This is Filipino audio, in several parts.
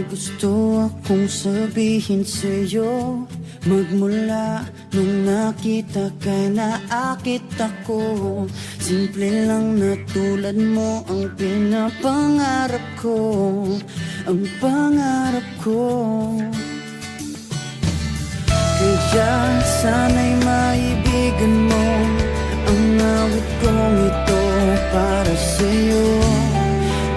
gusto akong sabihin sa'yo. Magmula nung nakita ka, naakit ako. Simple lang na tulad mo ang pinapangarap ko. Ang pangarap ko. Kaya sana'y maibigan mo ang awit kong ito para sa'yo.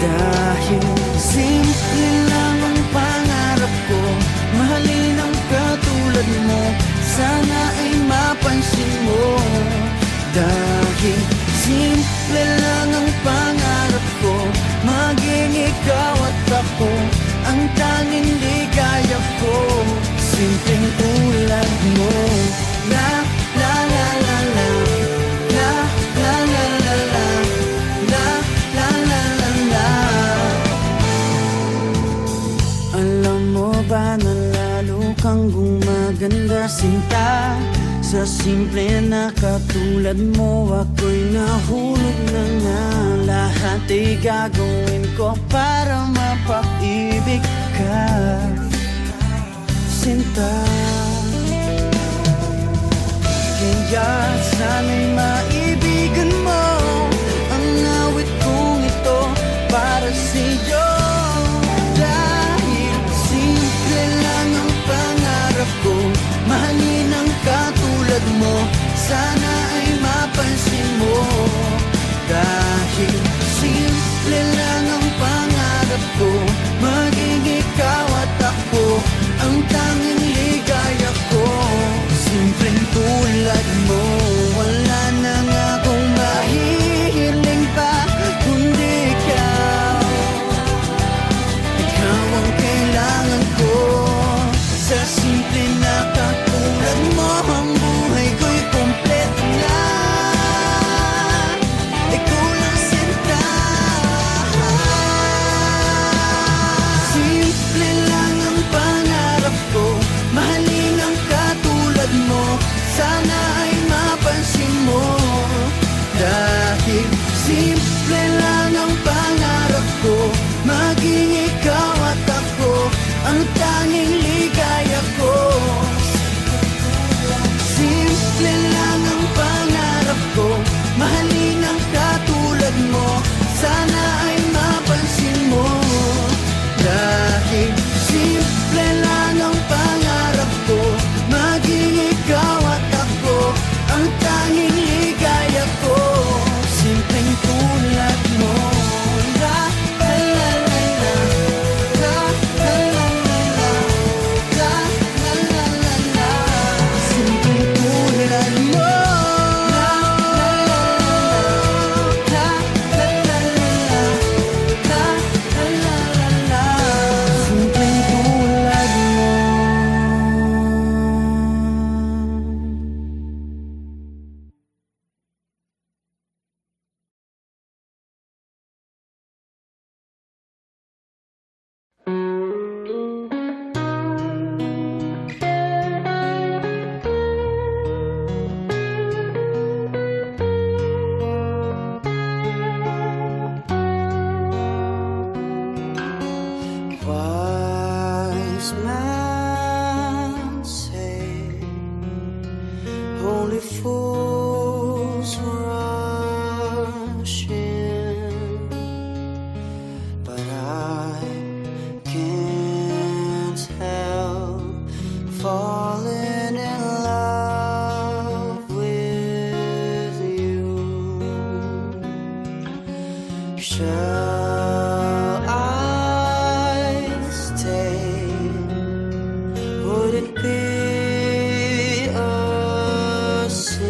Dahil simple lang ang pangarap ko, mahalin ang katulad mo, sana ay mapansin mo. Dahil simple lang ang pangarap ko, maging ikaw at ako ang tanging ligaya ko. Simpleng tulad mo. La la la la la, la la la la la, la la la la la. Alam mo ba na lalo kang gumaganda, sinta? Sa simple na katulad mo, ako'y nahulog na nga. Lahat ay gagawin ko para mapaibig ka, sinta. Kaya sana'y maibigan mo ang awit kong ito para sa'yo. Dahil simple lang ang pangarap ko, mahalin ang katulad mo, sana ay mapansin mo. Dahil simple lang ang pangarap ko, maging ikaw at ako ang tanging ligaya ko. Simpleng tulad mo, wala na nga akong mahihiling pa kundi ikaw. Ikaw ang kailangan ko. Sa simple na katulad mo, ang buhay ko'y kompleto na. Ikaw lang sinta. Simple lang ang pangarap ko, mahalin ang katulad mo, sana ay mapansin mo. Dahil simple lang ang pangarap ko, maging ikaw at ako ang tanging ligaya ko. Simple lang ang pangarap ko, mahalin ang katulad mo, sana ay mapansin mo. Dahil simple lang ang pangarap ko, maging ikaw at ako ang tanging ligaya ko. Simpleng tulad mo. La la la la la, la la la la la, la la la la la. Simpleng tulad mo. La la la la la, la la la la la, la la la la la. Simpleng tulad mo. Wise men say only fools rush in, but I can't help falling in love with you. Shall I stay? Would it be a sin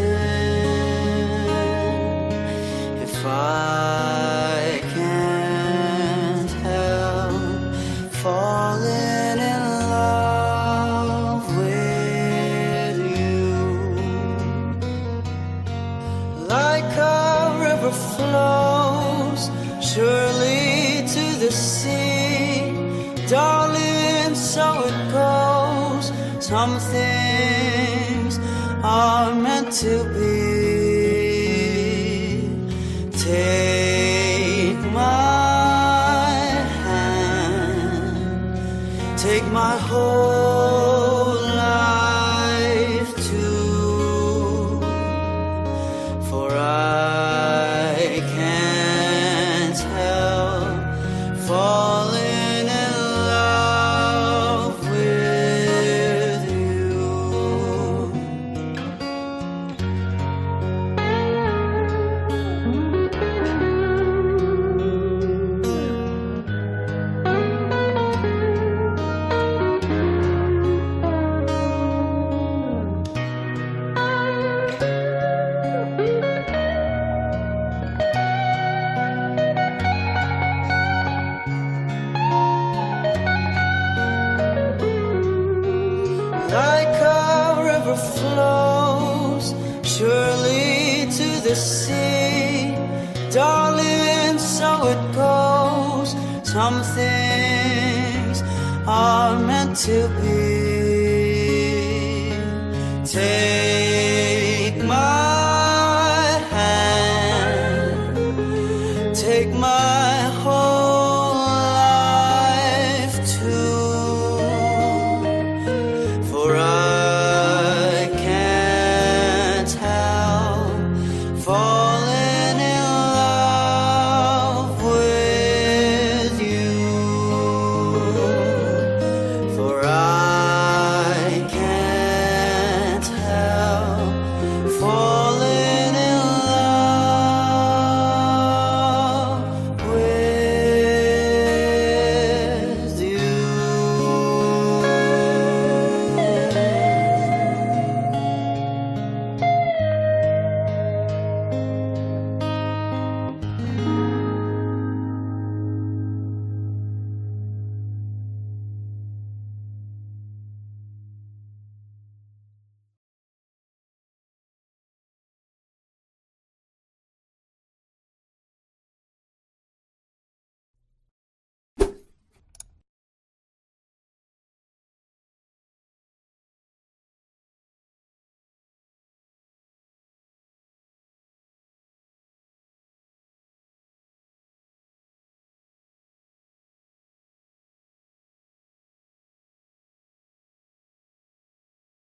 if I can't help falling in love with you? Like a river flows surely to the sea, darling, so it goes. Some things are meant to be. Take my hand, my whole life too, for I can't help falling in love with you. Like a river flows surely to the sea, darling, so it goes. Some things are meant to be. Take my hand, take my whole